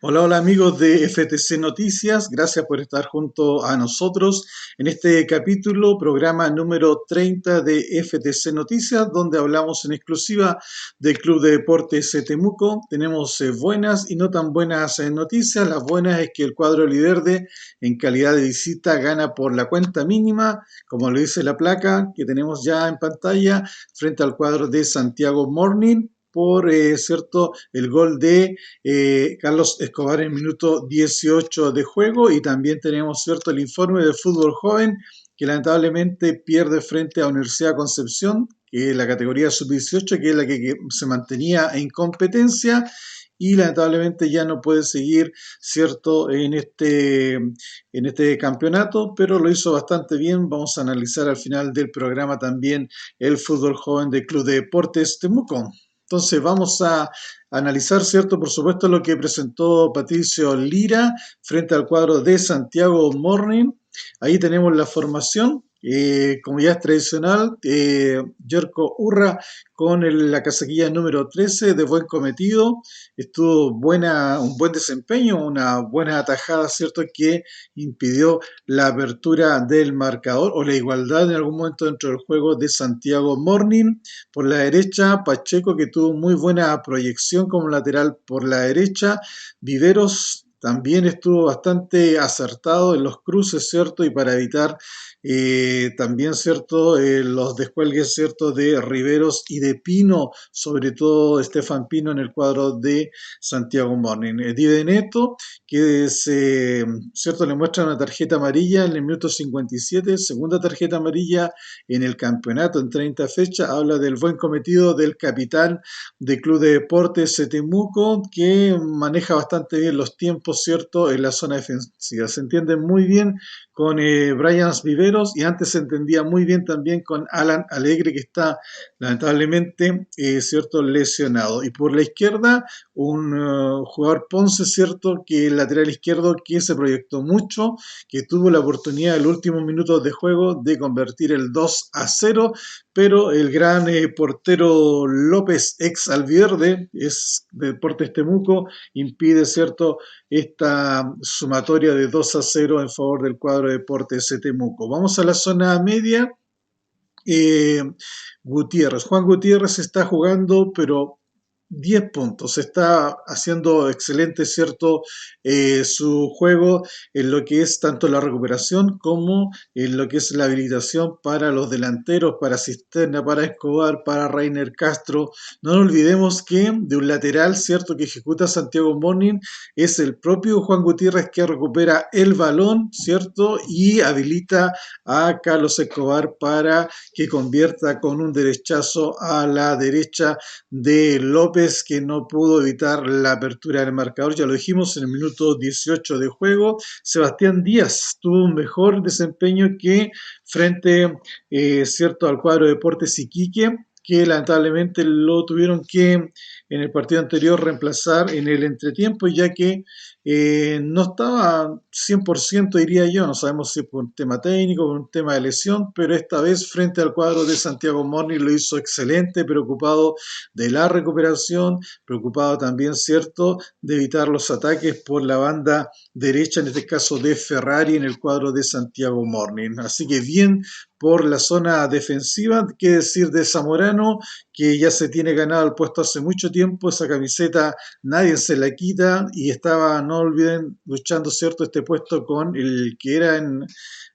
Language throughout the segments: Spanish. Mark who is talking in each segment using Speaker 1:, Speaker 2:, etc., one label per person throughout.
Speaker 1: Hola, hola amigos de FTC Noticias, gracias por estar junto a nosotros en este capítulo, programa número 30 de FTC Noticias, donde hablamos en exclusiva del Club de Deportes Temuco. Tenemos buenas y no tan buenas noticias. Las buenas es que el cuadro Oliverde en calidad de visita gana por la cuenta mínima, como lo dice la placa que tenemos ya en pantalla, frente al cuadro de Santiago Morning, por cierto, el gol de Carlos Escobar en minuto 18 de juego, y también tenemos cierto el informe del fútbol joven que lamentablemente pierde frente a Universidad de Concepción, que es la categoría sub-18, que es la que se mantenía en competencia y lamentablemente ya no puede seguir cierto en este campeonato, pero lo hizo bastante bien. Vamos a analizar al final del programa también el fútbol joven del Club de Deportes Temuco. Entonces vamos a analizar, ¿cierto? Por supuesto, lo que presentó Patricio Lira frente al cuadro de Santiago Morning. Ahí tenemos la formación, como ya es tradicional, Jerko Urra con la casaquilla número 13 de buen cometido. Estuvo un buen desempeño, una buena atajada, ¿cierto? Que impidió la apertura del marcador o la igualdad en algún momento dentro del juego de Santiago Morning. Por la derecha, Pacheco, que tuvo muy buena proyección como lateral por la derecha. Viveros también estuvo bastante acertado en los cruces, ¿cierto? Y para evitar también, ¿cierto? Los descuelgues, ¿cierto? De Riveros y de Pino, sobre todo Estefan Pino en el cuadro de Santiago Morning. Di Benedetto, que ¿cierto? Le muestra una tarjeta amarilla en el minuto 57, segunda tarjeta amarilla en el campeonato en 30 fechas. Habla del buen cometido del capitán del Club de Deportes Temuco, que maneja bastante bien los tiempos, ¿cierto? En la zona defensiva. Se entiende muy bien con Brian Viveros, y antes se entendía muy bien también con Alan Alegre, que está lamentablemente, ¿cierto? Lesionado. Y por la izquierda, un jugador Ponce, ¿cierto? Que el lateral izquierdo que se proyectó mucho, que tuvo la oportunidad en los últimos minutos de juego de convertir el 2-0, pero el gran portero López, ex Alviverde, es de Deportes Temuco, impide, ¿cierto?, esta sumatoria de 2-0 en favor del cuadro de Deportes Temuco. Vamos a la zona media. Juan Gutiérrez está jugando, pero 10 puntos, está haciendo excelente, ¿cierto? Su juego en lo que es tanto la recuperación como en lo que es la habilitación para los delanteros, para Cisterna, para Escobar, para Reiner Castro. No nos olvidemos que de un lateral, ¿cierto?, que ejecuta Santiago Morning, es el propio Juan Gutiérrez que recupera el balón, ¿cierto?, y habilita a Carlos Escobar para que convierta con un derechazo a la derecha de López, que no pudo evitar la apertura del marcador. Ya lo dijimos en el minuto 18 de juego. Sebastián Díaz tuvo un mejor desempeño que frente, cierto, al cuadro de Deportes Iquique, que lamentablemente lo tuvieron que en el partido anterior reemplazar en el entretiempo, ya que no estaba 100%, diría yo. No sabemos si por un tema técnico, por un tema de lesión, pero esta vez frente al cuadro de Santiago Morning lo hizo excelente, preocupado de la recuperación, preocupado también, ¿cierto?, de evitar los ataques por la banda derecha, en este caso de Ferrari, en el cuadro de Santiago Morning. Así que bien por la zona defensiva. Qué decir de Zamorano, que ya se tiene ganado el puesto hace mucho tiempo. Esa camiseta nadie se la quita, y estaba, no olviden, luchando, ¿cierto?, este puesto con el que era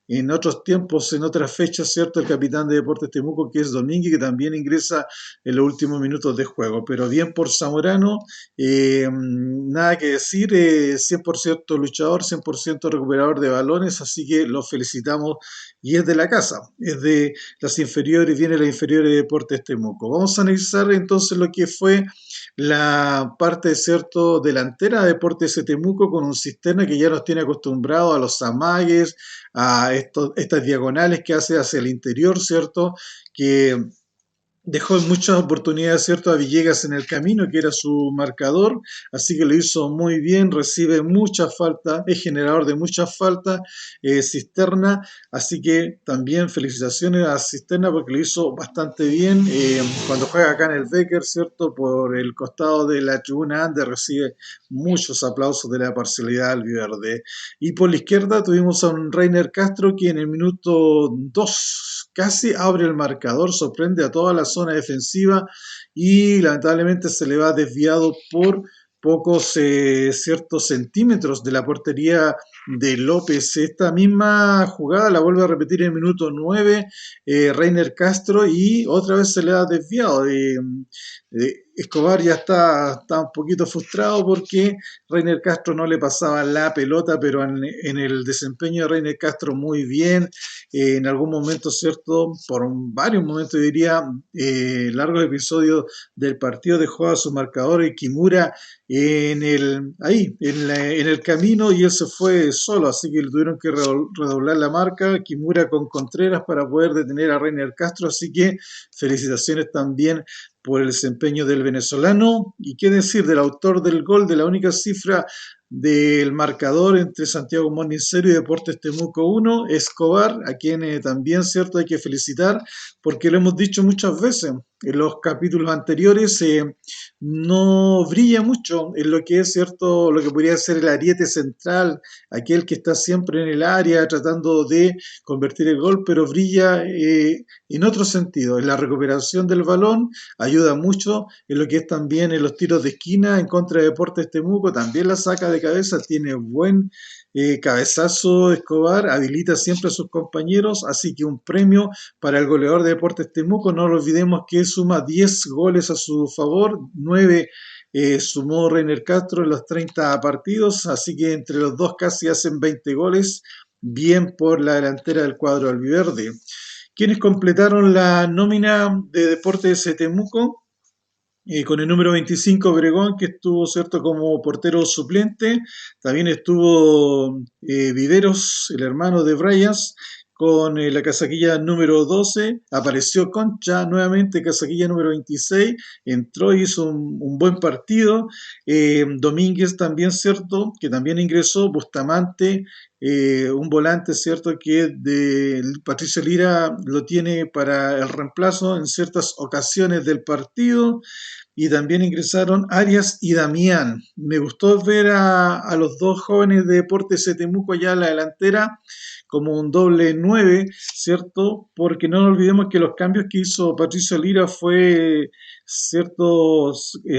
Speaker 1: en otros tiempos, en otras fechas, ¿cierto?, el capitán de Deportes Temuco, que es Domínguez, que también ingresa en los últimos minutos de juego. Pero bien por Zamorano, nada que decir, 100% luchador, 100% recuperador de balones, así que lo felicitamos, y es de la casa, es de las inferiores, viene de las inferiores de Deportes Temuco. Vamos a analizar entonces lo que fue la parte, ¿cierto?, delantera de Deportes Temuco, con un Cisterna que ya nos tiene acostumbrados a los amagues, a estas diagonales que hace hacia el interior, ¿cierto?, que Dejó muchas oportunidades, ¿cierto?, a Villegas en el camino, que era su marcador, así que lo hizo muy bien, recibe muchas faltas, es generador de muchas faltas, Cisterna, así que también felicitaciones a Cisterna porque lo hizo bastante bien. Cuando juega acá en el Becker, ¿cierto?, por el costado de la tribuna Ande, recibe muchos aplausos de la parcialidad albiverde. Y por la izquierda tuvimos a un Reiner Castro que en el minuto 2 casi abre el marcador, sorprende a toda la zona defensiva y lamentablemente se le va desviado por pocos ciertos centímetros de la portería de López. Esta misma jugada la vuelve a repetir en el minuto 9 Reiner Castro y otra vez se le ha desviado. Escobar ya está un poquito frustrado porque Reiner Castro no le pasaba la pelota, pero en el desempeño de Reiner Castro muy bien. En algún momento, ¿cierto? Por varios momentos, diría, largos episodios del partido dejó a su marcador y Kimura en el camino y él se fue solo, así que le tuvieron que redoblar la marca, Kimura con Contreras para poder detener a Reiner Castro, así que felicitaciones también por el desempeño del venezolano. Y qué decir del autor del gol, de la única cifra del marcador entre Santiago Morning 0 y Deportes Temuco 1, Escobar, a quien también, cierto, hay que felicitar, porque lo hemos dicho muchas veces en los capítulos anteriores, no brilla mucho en lo que es, cierto, lo que podría ser el ariete central, aquel que está siempre en el área tratando de convertir el gol, pero brilla en otro sentido, en la recuperación del balón, ayuda mucho en lo que es también en los tiros de esquina en contra de Deportes Temuco, también la saca de cabeza, tiene buen cabezazo Escobar, habilita siempre a sus compañeros, así que un premio para el goleador de Deportes Temuco, no lo olvidemos que suma 10 goles a su favor, 9 sumó Reiner Castro en los 30 partidos, así que entre los dos casi hacen 20 goles, bien por la delantera del cuadro albiverde. Quienes completaron la nómina de Deportes de Temuco, con el número 25 Obregón, que estuvo, cierto, como portero suplente. También estuvo Viveros, el hermano de Bryans, con la casaquilla número 12. Apareció Concha nuevamente, casaquilla número 26. Entró y hizo un buen partido. Domínguez también, cierto, que también ingresó. Bustamante, un volante, cierto, que de Patricio Lira lo tiene para el reemplazo en ciertas ocasiones del partido. Y también ingresaron Arias y Damián. Me gustó ver a los dos jóvenes de Deportes de Temuco allá en la delantera como un doble 9, ¿cierto? Porque no nos olvidemos que los cambios que hizo Patricio Lira fue, ¿cierto?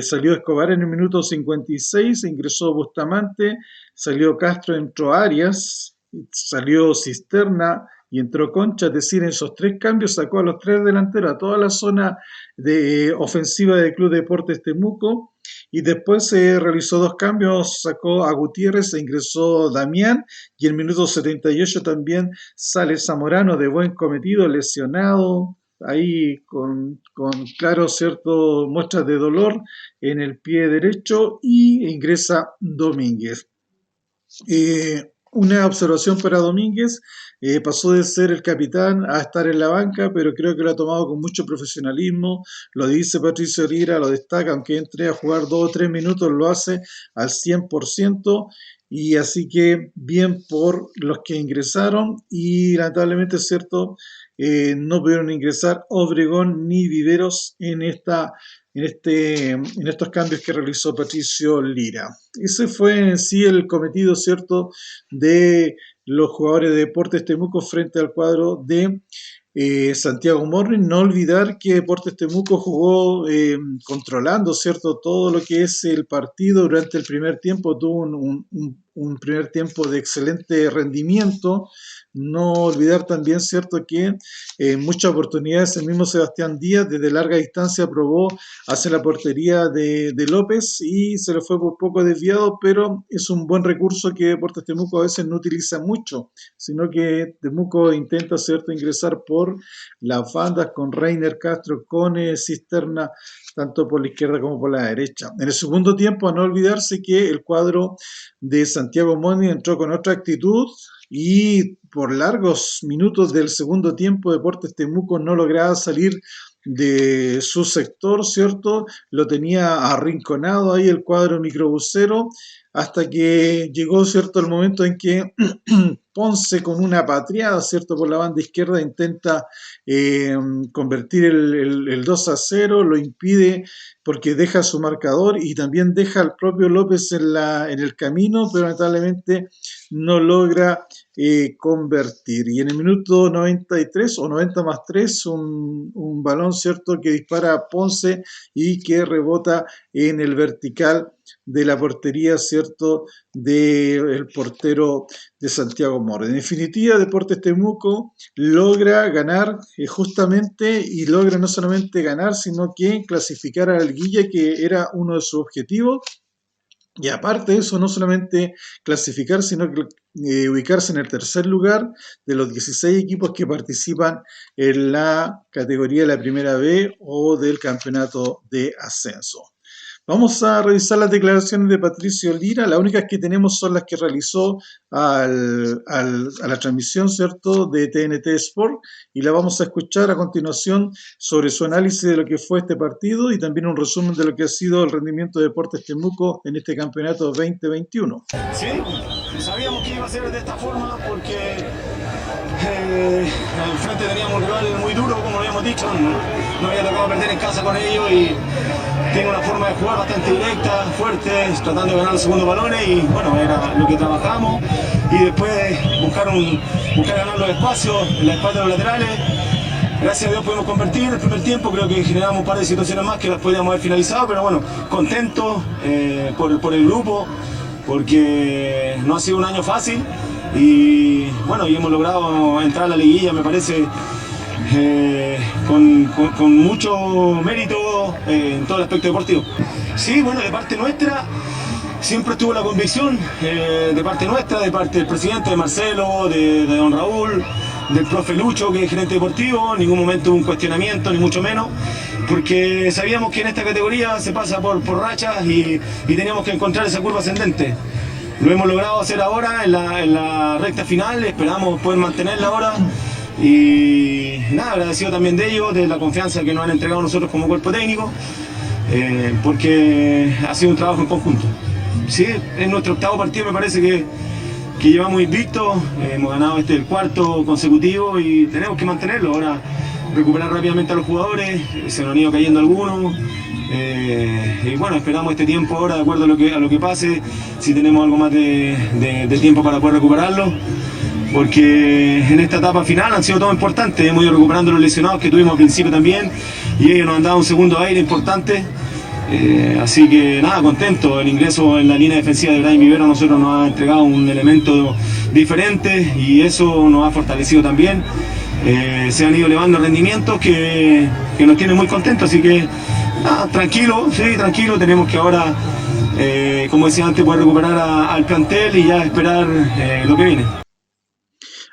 Speaker 1: Salió Escobar en el minuto 56, ingresó Bustamante, salió Castro, entró Arias, salió Cisterna y entró Concha, es decir, en esos tres cambios sacó a los tres delanteros, a toda la zona de ofensiva del Club Deportes Temuco y después se realizó dos cambios, sacó a Gutiérrez e ingresó Damián y en el minuto 78 también sale Zamorano de buen cometido, lesionado, ahí con claro cierto muestras de dolor en el pie derecho y ingresa Domínguez. Una observación para Domínguez, pasó de ser el capitán a estar en la banca, pero creo que lo ha tomado con mucho profesionalismo, lo dice Patricio Riera, lo destaca, aunque entre a jugar 2 o 3 minutos, lo hace al 100%, y así que bien por los que ingresaron, y lamentablemente es cierto, no pudieron ingresar Obregón ni Viveros en estos cambios que realizó Patricio Lira. Ese fue en sí el cometido, ¿cierto?, de los jugadores de Deportes Temuco frente al cuadro de Santiago Morning. No olvidar que Deportes Temuco jugó controlando, ¿cierto?, todo lo que es el partido durante el primer tiempo. Tuvo un primer tiempo de excelente rendimiento. No olvidar también, ¿cierto?, que en muchas oportunidades el mismo Sebastián Díaz desde larga distancia probó hacia la portería de López y se le fue por poco desviado, pero es un buen recurso que Deportes Temuco a veces no utiliza mucho, sino que Temuco intenta, ¿cierto?, ingresar por las bandas con Reiner Castro, con Cisterna, tanto por la izquierda como por la derecha. En el segundo tiempo, a no olvidarse que el cuadro de Santiago Moni entró con otra actitud y por largos minutos del segundo tiempo Deportes Temuco no lograba salir de su sector, ¿cierto? Lo tenía arrinconado ahí el cuadro microbusero, hasta que llegó, ¿cierto?, el momento en que Ponce con una patriada, ¿cierto?, por la banda izquierda intenta eh, convertir el 2-0, lo impide porque deja su marcador y también deja al propio López en el camino, pero lamentablemente no logra convertir. Y en el minuto 93 o 90 más 3, un balón, ¿cierto?, que dispara a Ponce y que rebota en el vertical de la portería, ¿cierto?, del portero de Santiago Mora. En definitiva, Deportes Temuco logra ganar justamente, y logra no solamente ganar, sino que clasificar a la liguilla, que era uno de sus objetivos. Y aparte de eso, no solamente clasificar, sino que ubicarse en el tercer lugar de los 16 equipos que participan en la categoría de la Primera B o del campeonato de ascenso. Vamos a revisar las declaraciones de Patricio Lira. Las únicas que tenemos son las que realizó a la transmisión, ¿cierto?, de TNT Sport, y la vamos a escuchar a continuación sobre su análisis de lo que fue este partido y también un resumen de lo que ha sido el rendimiento de Deportes Temuco en este campeonato 2021.
Speaker 2: Sí, sabíamos que iba a ser de esta forma porque al frente teníamos un rival muy duro, como lo habíamos dicho. No había tocado perder en casa con ellos y tiene una forma de jugar bastante directa, fuerte, tratando de ganar los segundos balones, y bueno, era lo que trabajamos. Y después buscar ganar los espacios, en la espalda de los laterales. Gracias a Dios pudimos convertir el primer tiempo, creo que generamos un par de situaciones más que las podíamos haber finalizado, pero bueno, contentos por el grupo, porque no ha sido un año fácil y bueno, y hemos logrado entrar a la liguilla, me parece, con mucho mérito en todo el aspecto deportivo. Sí, bueno, de parte nuestra siempre estuvo la convicción, de parte nuestra, de parte del presidente, de Marcelo, de don Raúl, del profe Lucho, que es gerente deportivo. En ningún momento un cuestionamiento, ni mucho menos, porque sabíamos que en esta categoría se pasa por rachas y teníamos que encontrar esa curva ascendente. Lo hemos logrado hacer ahora en la recta final, esperamos poder mantenerla ahora. Y nada, agradecido también de ellos, de la confianza que nos han entregado nosotros como cuerpo técnico, porque ha sido un trabajo en conjunto. Sí, es nuestro octavo partido, me parece que llevamos invictos, hemos ganado el cuarto consecutivo y tenemos que mantenerlo. Ahora recuperar rápidamente a los jugadores, se nos han ido cayendo algunos, y bueno, esperamos este tiempo ahora de acuerdo a lo que pase, si tenemos algo más de tiempo para poder recuperarlo, porque en esta etapa final han sido todo importantes. Hemos ido recuperando los lesionados que tuvimos al principio también, y ellos nos han dado un segundo aire importante. Así que nada, contento. El ingreso en la línea defensiva de Brian Vivero a nosotros nos ha entregado un elemento diferente y eso nos ha fortalecido también. Se han ido elevando rendimientos que nos tienen muy contentos, así que nada, tranquilo, sí, tranquilo. Tenemos que ahora, como decía antes, poder recuperar al plantel y ya esperar lo que viene.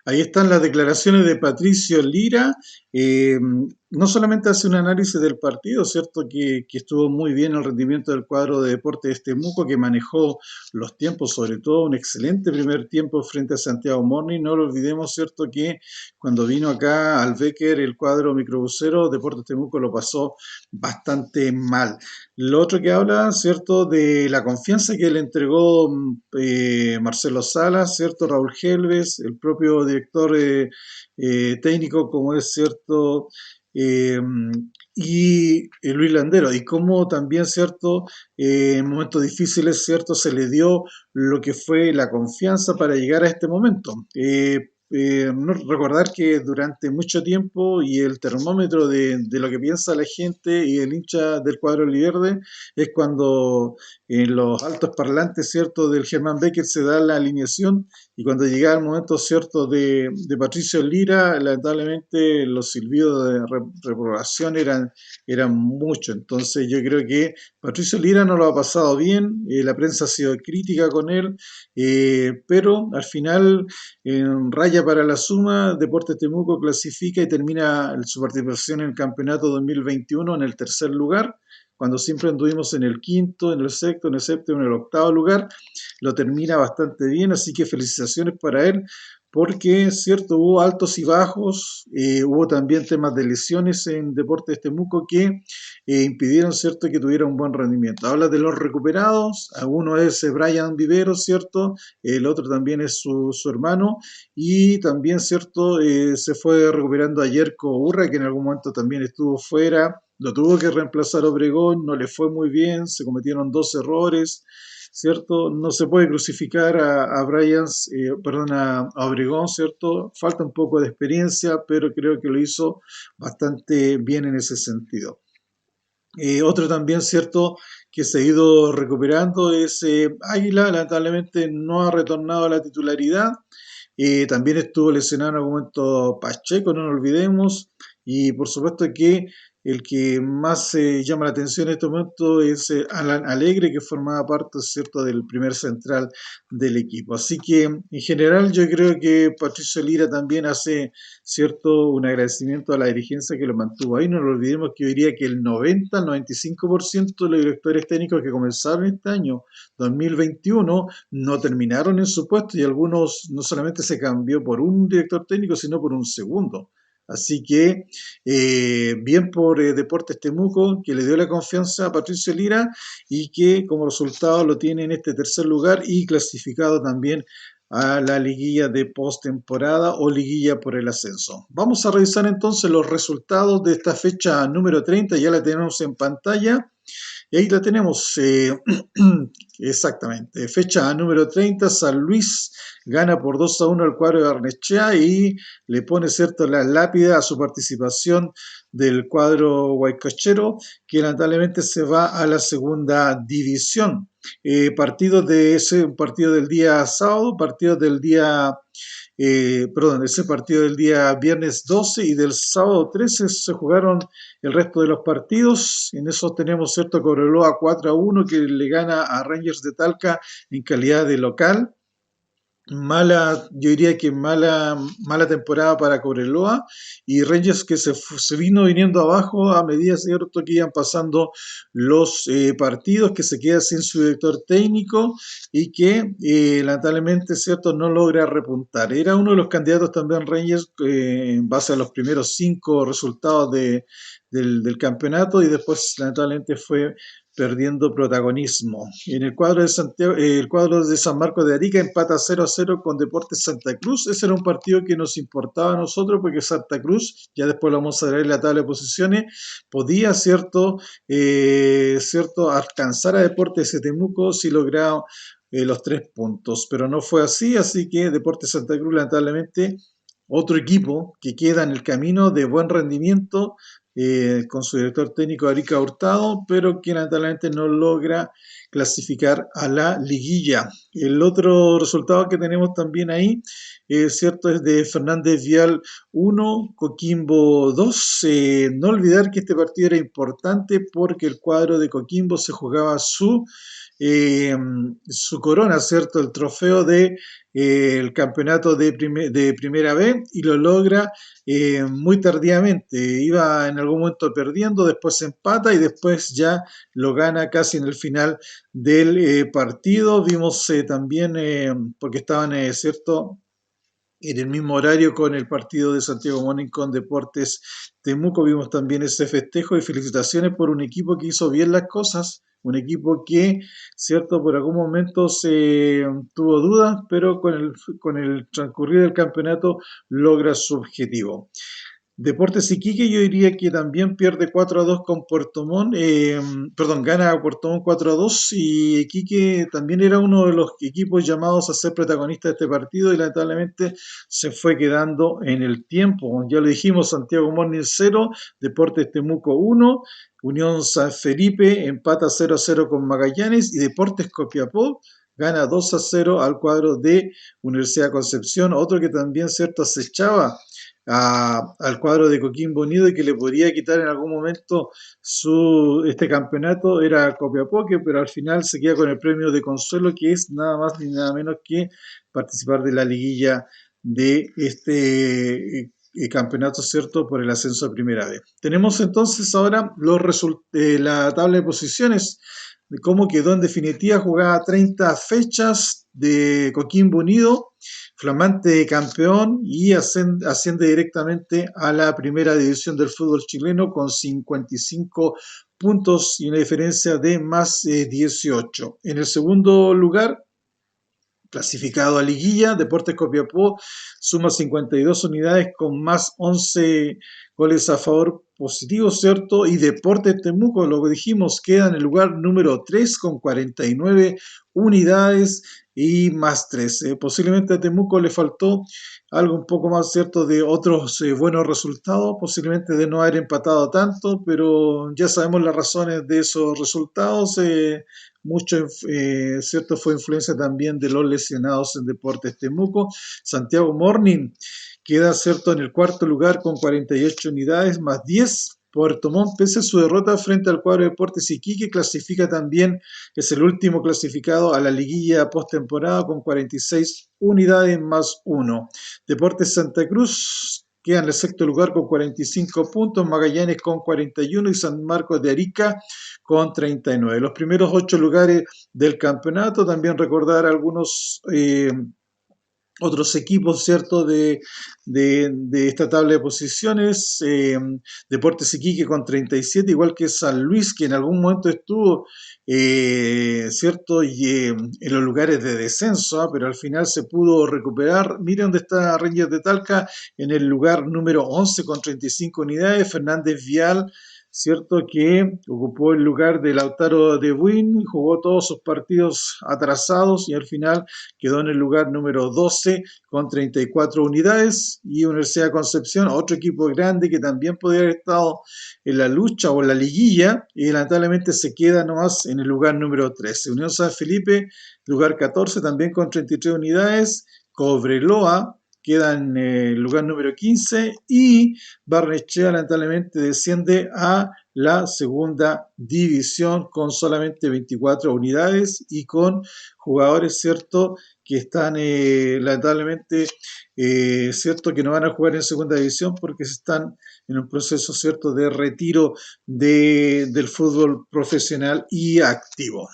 Speaker 1: Ahí están las declaraciones de Patricio Lira. No solamente hace un análisis del partido, ¿cierto? Que estuvo muy bien el rendimiento del cuadro de Deportes de Temuco, que manejó los tiempos, sobre todo un excelente primer tiempo frente a Santiago Morning. No lo olvidemos, ¿cierto? Que cuando vino acá al Becker el cuadro microbusero, Deportes Temuco lo pasó bastante mal. Lo otro que habla, ¿cierto?, de la confianza que le entregó Marcelo Salas, ¿cierto?, Raúl Helves, el propio director técnico, como es, ¿cierto?, eh, y Luis Landero, y cómo también, ¿cierto?, en momentos difíciles, ¿cierto?, se le dio lo que fue la confianza para llegar a este momento. No recordar que durante mucho tiempo y el termómetro de lo que piensa la gente y el hincha del cuadro Oliverde es cuando en los altos parlantes, ¿cierto?, del Germán Becker se da la alineación, y cuando llegaba el momento, ¿cierto?, de Patricio Lira, lamentablemente los silbidos de reprobación eran muchos. Entonces yo creo que Patricio Lira no lo ha pasado bien, la prensa ha sido crítica con él, pero al final, en raya para la suma, Deportes Temuco clasifica y termina su participación en el campeonato 2021 en el tercer lugar, cuando siempre anduvimos en el quinto, en el sexto, en el séptimo, en el octavo lugar. Lo termina bastante bien, así que felicitaciones para él porque, cierto, hubo altos y bajos, hubo también temas de lesiones en Deportes Temuco que impidieron, cierto, que tuviera un buen rendimiento. Habla de los recuperados, uno es Brian Vivero, cierto, el otro también es su hermano, y también, cierto, se fue recuperando ayer Urra, que en algún momento también estuvo fuera, lo tuvo que reemplazar Obregón, no le fue muy bien, se cometieron dos errores, ¿cierto? No se puede crucificar a Bryans, perdón, a Obregón, ¿cierto? Falta un poco de experiencia, pero creo que lo hizo bastante bien en ese sentido. Otro también, ¿cierto?, que se ha ido recuperando es Águila, lamentablemente no ha retornado a la titularidad. También estuvo lesionado en algún momento Pacheco, no nos olvidemos. Y por supuesto que el que más llama la atención en este momento es Alan Alegre, que formaba parte, ¿cierto?, del primer central del equipo. Así que en general yo creo que Patricio Lira también hace, ¿cierto?, un agradecimiento a la dirigencia que lo mantuvo ahí. No nos olvidemos que yo diría que el 90 al 95% de los directores técnicos que comenzaron este año 2021 no terminaron en su puesto y algunos no solamente se cambió por un director técnico, sino por un segundo. Así que bien por Deportes Temuco, que le dio la confianza a Patricio Lira y que como resultado lo tiene en este tercer lugar y clasificado también a la liguilla de postemporada o liguilla por el ascenso. Vamos a revisar entonces los resultados de esta fecha número 30, ya la tenemos en pantalla. Y ahí la tenemos, exactamente. Fecha número 30, San Luis gana por 2-1 al cuadro de Barnechea y le pone, cierto, la lápida a su participación del cuadro guaycochero, que lamentablemente se va a la segunda división. Partidos de ese partido del día sábado, partidos del día perdón, ese partido del día viernes 12 y del sábado 13 se jugaron el resto de los partidos. En eso tenemos, cierto, Cobreloa 4-1 que le gana a Rangers de Talca en calidad de local. Mala, yo diría que mala temporada para Cobreloa y Rangers que se vino viniendo abajo a medida, cierto, que iban pasando los partidos, que se queda sin su director técnico y que lamentablemente, cierto, no logra repuntar. Era uno de los candidatos también Rangers en base a los primeros 5 resultados del campeonato y después lamentablemente fue perdiendo protagonismo. En el cuadro de Santiago, el cuadro de San Marcos de Arica empata 0-0 con Deportes Santa Cruz. Ese era un partido que nos importaba a nosotros porque Santa Cruz, ya después lo vamos a ver en la tabla de posiciones, podía, cierto, alcanzar a Deportes de Temuco si lograba los 3 puntos, pero no fue así que Deportes Santa Cruz lamentablemente otro equipo que queda en el camino de buen rendimiento con su director técnico Arica Hurtado, pero que lamentablemente no logra clasificar a la liguilla. El otro resultado que tenemos también ahí, cierto, es de Fernández Vial 1, Coquimbo 2. No olvidar que este partido era importante porque el cuadro de Coquimbo se jugaba su corona, ¿cierto? El trofeo de el campeonato de Primera B y lo logra muy tardíamente. Iba en algún momento perdiendo, después empata y después ya lo gana casi en el final del partido. Vimos también, porque estaban, ¿cierto?, en el mismo horario con el partido de Santiago Morning con Deportes Temuco, vimos también ese festejo y felicitaciones por un equipo que hizo bien las cosas, un equipo que, cierto, por algún momento se tuvo dudas, pero con el transcurrir del campeonato logra su objetivo. Deportes Iquique yo diría que también pierde 4-2 con Puerto Montt, perdón, gana a Puerto Montt 4-2 y Iquique también era uno de los equipos llamados a ser protagonista de este partido y lamentablemente se fue quedando en el tiempo. Ya lo dijimos, Santiago Morning 0, Deportes Temuco 1, Unión San Felipe empata 0-0 con Magallanes y Deportes Copiapó gana 2-0 al cuadro de Universidad de Concepción, otro que también, cierto, acechaba al cuadro de Coquimbo Unido y que le podría quitar en algún momento este campeonato era Copiapó, pero al final se queda con el premio de consuelo que es nada más ni nada menos que participar de la liguilla de este campeonato, cierto, por el ascenso a Primera B. Tenemos entonces ahora la tabla de posiciones. de cómo quedó en definitiva, jugada 30 fechas de Coquimbo Unido, flamante campeón y asciende directamente a la primera división del fútbol chileno con 55 puntos y una diferencia de más 18. En el segundo lugar, clasificado a liguilla, Deportes Copiapó suma 52 unidades con más 11 goles a favor positivos, ¿cierto? Y Deportes Temuco, lo que dijimos, queda en el lugar número 3 con 49 unidades y más 13. Posiblemente a Temuco le faltó algo un poco más, ¿cierto? De otros buenos resultados, posiblemente de no haber empatado tanto, pero ya sabemos las razones de esos resultados. Mucho, ¿cierto? Fue influencia también de los lesionados en Deportes Temuco. Santiago Morning queda, ¿cierto?, en el cuarto lugar con 48 unidades más 10. Puerto Montt, pese a su derrota frente al cuadro de Deportes Iquique, clasifica también, es el último clasificado a la liguilla postemporada con 46 unidades más 1. Deportes Santa Cruz queda en el sexto lugar con 45 puntos, Magallanes con 41 y San Marcos de Arica con 39. Los primeros 8 lugares del campeonato, también recordar algunos otros equipos, ¿cierto?, de esta tabla de posiciones. Deportes Iquique con 37, igual que San Luis, que en algún momento estuvo, ¿cierto?, en los lugares de descenso, pero al final se pudo recuperar. Miren dónde está Rangers de Talca, en el lugar número 11 con 35 unidades. Fernández Vial, cierto, que ocupó el lugar de Lautaro de Buin, jugó todos sus partidos atrasados y al final quedó en el lugar número 12 con 34 unidades. Y Universidad de Concepción, otro equipo grande que también podría haber estado en la lucha o en la liguilla, y lamentablemente se queda nomás en el lugar número 13. Unión San Felipe, lugar 14, también con 33 unidades. Cobreloa queda en el lugar número 15 y Barnechea lamentablemente desciende a la segunda división con solamente 24 unidades y con jugadores, ¿cierto?, que están lamentablemente, ¿cierto?, que no van a jugar en segunda división porque están en un proceso, ¿cierto?, de retiro del fútbol profesional y activo.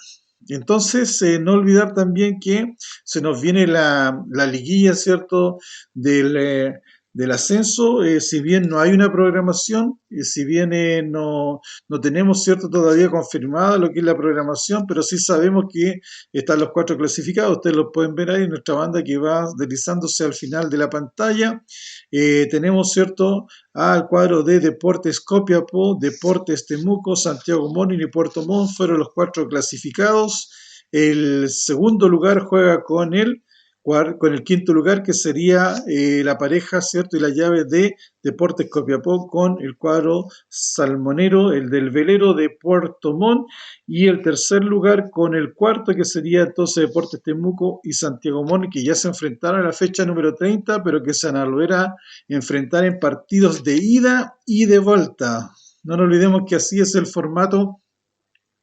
Speaker 1: Entonces, no olvidar también que se nos viene la liguilla, ¿cierto?, del ascenso. Si bien no hay una programación, si bien no tenemos, ¿cierto?, todavía confirmada lo que es la programación, pero sí sabemos que están los 4 clasificados. Ustedes los pueden ver ahí en nuestra banda que va deslizándose al final de la pantalla. Tenemos, ¿cierto?, al cuadro de Deportes Copiapó, Deportes Temuco, Santiago Morning y Puerto Montt fueron los 4 clasificados. El segundo lugar juega con el quinto lugar, que sería la pareja, ¿cierto?, y la llave de Deportes Copiapó con el cuadro salmonero, el del velero de Puerto Montt, y el tercer lugar con el cuarto, que sería entonces Deportes Temuco y Santiago Morning, que ya se enfrentaron a la fecha número 30, pero que se van a volver a enfrentar en partidos de ida y de vuelta. No nos olvidemos que así es el formato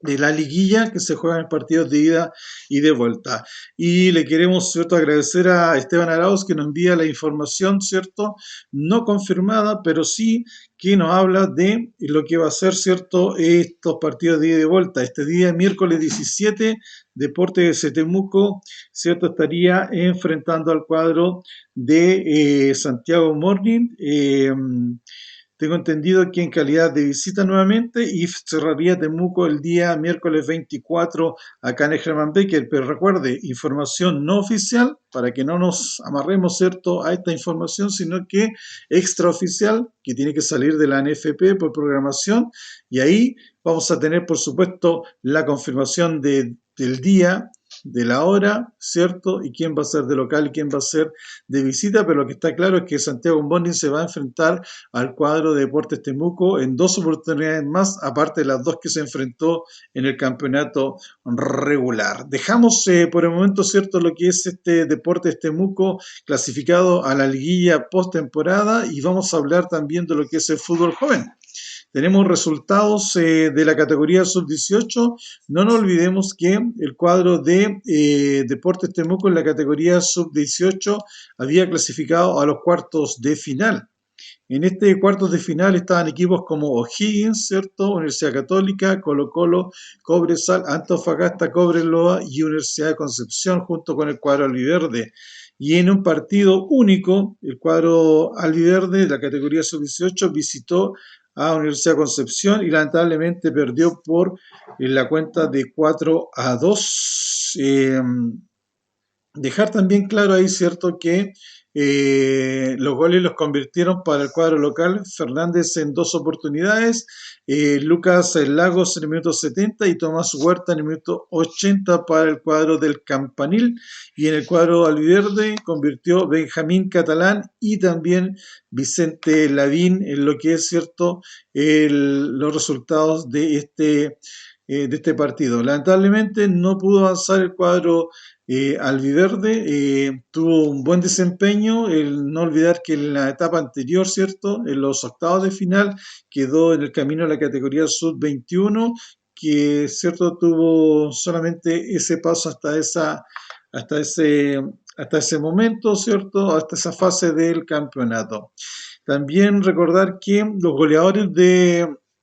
Speaker 1: de la liguilla, que se juega en partidos de ida y de vuelta. Y le queremos, ¿cierto?, agradecer a Esteban Arauz, que nos envía la información, ¿cierto?, no confirmada, pero sí que nos habla de lo que va a ser, ¿cierto?, estos partidos de ida y de vuelta. Este día, miércoles 17, Deportes de Temuco, ¿cierto?, estaría enfrentando al cuadro de Santiago Morning. Tengo entendido que en calidad de visita nuevamente, y cerraría Temuco el día miércoles 24 acá en el Hermann Becker. Pero recuerde, información no oficial, para que no nos amarremos, ¿cierto?, a esta información, sino que extraoficial, que tiene que salir de la NFP por programación, y ahí vamos a tener, por supuesto, la confirmación del día, de la hora, ¿cierto?, y quién va a ser de local y quién va a ser de visita, pero lo que está claro es que Santiago Morning se va a enfrentar al cuadro de Deportes Temuco en 2 oportunidades más, aparte de las 2 que se enfrentó en el campeonato regular. Dejamos por el momento, ¿cierto?, lo que es este Deportes Temuco clasificado a la liguilla postemporada, y vamos a hablar también de lo que es el fútbol joven. Tenemos resultados de la categoría sub-18. No nos olvidemos que el cuadro de Deportes Temuco en la categoría sub-18 había clasificado a los cuartos de final. En este cuartos de final estaban equipos como O'Higgins, ¿cierto? Universidad Católica, Colo-Colo, Cobresal, Antofagasta, Cobreloa y Universidad de Concepción junto con el cuadro albiverde. Y en un partido único, el cuadro albiverde de la categoría sub-18 visitó a Universidad de Concepción y lamentablemente perdió por la cuenta de 4-2. Dejar también claro ahí, ¿cierto?, que los goles los convirtieron para el cuadro local Fernández en dos oportunidades, Lucas Lagos en el minuto 70 y Tomás Huerta en el minuto 80 para el cuadro del Campanil. Y en el cuadro albiverde convirtió Benjamín Catalán y también Vicente Lavín en lo que es, ¿cierto?, los resultados de este partido. Lamentablemente no pudo avanzar el cuadro albiverde, tuvo un buen desempeño. No olvidar que en la etapa anterior, ¿cierto?, en los octavos de final, quedó en el camino a la categoría sub-21, que, ¿cierto?, tuvo solamente ese paso hasta ese, hasta ese momento, ¿cierto?, hasta esa fase del campeonato. También recordar que los goleadores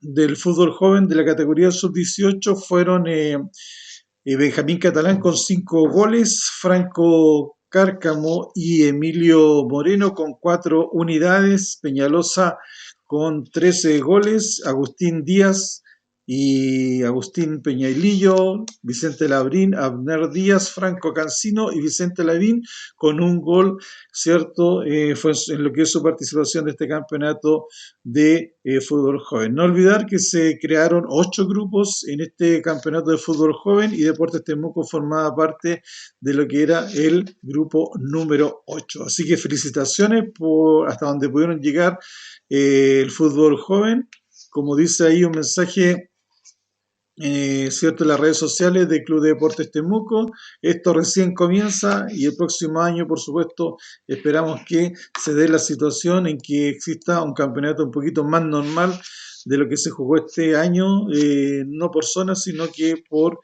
Speaker 1: del fútbol joven de la categoría sub-18 fueron Benjamín Catalán con 5 goles, Franco Cárcamo y Emilio Moreno con 4 unidades, Peñalosa con 13 goles, Agustín Díaz y Agustín Peñailillo, Vicente Labrín, Abner Díaz, Franco Cancino y Vicente Lavín con un gol, ¿cierto? Fue en lo que es su participación de este campeonato de fútbol joven. No olvidar que se crearon 8 grupos en este campeonato de fútbol joven y Deportes Temuco formaba parte de lo que era el grupo número 8. Así que felicitaciones por hasta donde pudieron llegar el fútbol joven. Como dice ahí un mensaje, ¿cierto?, en las redes sociales del Club de Deportes Temuco, esto recién comienza y el próximo año, por supuesto, esperamos que se dé la situación en que exista un campeonato un poquito más normal de lo que se jugó este año, no por zonas, sino que por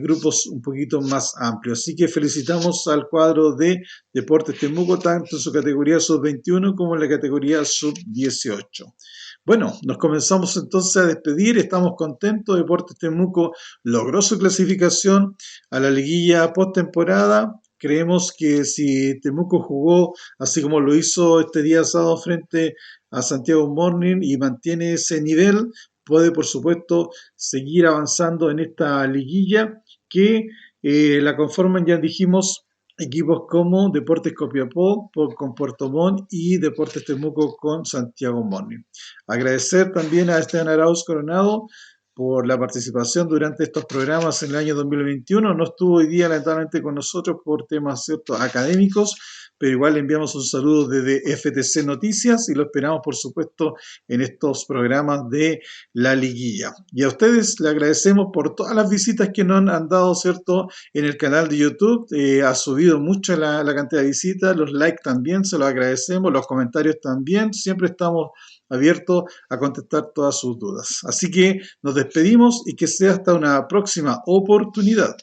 Speaker 1: grupos un poquito más amplios. Así que felicitamos al cuadro de Deportes Temuco, tanto en su categoría sub-21 como en la categoría sub-18. Bueno, nos comenzamos entonces a despedir, estamos contentos. Deportes Temuco logró su clasificación a la liguilla postemporada. Creemos que si Temuco jugó así como lo hizo este día sábado frente a Santiago Morning y mantiene ese nivel, puede por supuesto seguir avanzando en esta liguilla que la conforman, ya dijimos, equipos como Deportes Copiapó con Puerto Montt y Deportes Temuco con Santiago Morning. Agradecer también a Esteban Arauz Coronado por la participación durante estos programas en el año 2021. No estuvo hoy día lamentablemente con nosotros por temas, ¿cierto?, académicos, pero igual le enviamos un saludo desde FTC Noticias y lo esperamos, por supuesto, en estos programas de la liguilla. Y a ustedes le agradecemos por todas las visitas que nos han dado, ¿cierto?, en el canal de YouTube. Ha subido mucho la cantidad de visitas, los likes también, se los agradecemos, los comentarios también. Siempre estamos abiertos a contestar todas sus dudas. Así que nos despedimos y que sea hasta una próxima oportunidad.